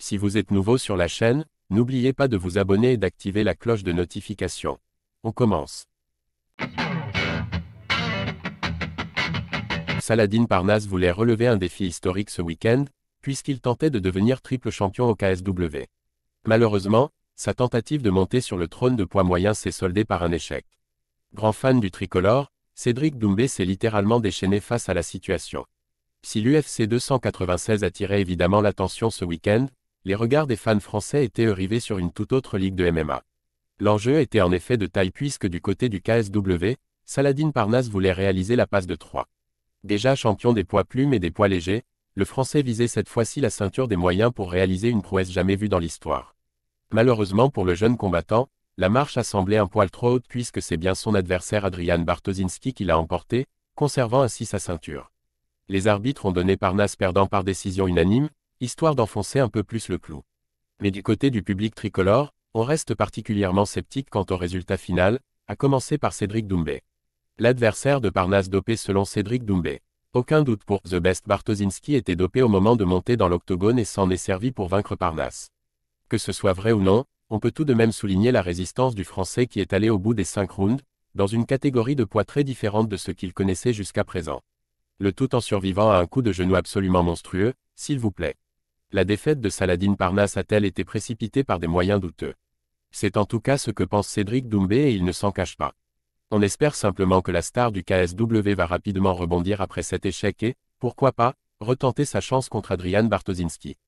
Si vous êtes nouveau sur la chaîne, n'oubliez pas de vous abonner et d'activer la cloche de notification. On commence. Saladin Parnasse voulait relever un défi historique ce week-end, puisqu'il tentait de devenir triple champion au KSW. Malheureusement, sa tentative de monter sur le trône de poids moyen s'est soldée par un échec. Grand fan du tricolore, Cédric Doumbé s'est littéralement déchaîné face à la situation. Si l'UFC 296 attirait évidemment l'attention ce week-end, les regards des fans français étaient rivés sur une toute autre ligue de MMA. L'enjeu était en effet de taille puisque du côté du KSW, Saladin Parnasse voulait réaliser la passe de 3. Déjà champion des poids plumes et des poids légers, le Français visait cette fois-ci la ceinture des moyens pour réaliser une prouesse jamais vue dans l'histoire. Malheureusement pour le jeune combattant, la marche a semblé un poil trop haute puisque c'est bien son adversaire Adrian Bartoszynski qui l'a emporté, conservant ainsi sa ceinture. Les arbitres ont donné Parnasse perdant par décision unanime, histoire d'enfoncer un peu plus le clou. Mais du côté du public tricolore, on reste particulièrement sceptique quant au résultat final, à commencer par Cédric Doumbé. L'adversaire de Parnasse dopé selon Cédric Doumbé. Aucun doute pour The Best Bartoszynski était dopé au moment de monter dans l'octogone et s'en est servi pour vaincre Parnasse. Que ce soit vrai ou non, on peut tout de même souligner la résistance du Français qui est allé au bout des 5 rounds, dans une catégorie de poids très différente de ce qu'il connaissait jusqu'à présent. Le tout en survivant à un coup de genou absolument monstrueux, s'il vous plaît. La défaite de Saladin Parnasse a-t-elle été précipitée par des moyens douteux? C'est en tout cas ce que pense Cédric Doumbé et il ne s'en cache pas. On espère simplement que la star du KSW va rapidement rebondir après cet échec et, pourquoi pas, retenter sa chance contre Adrian Bartoszynski.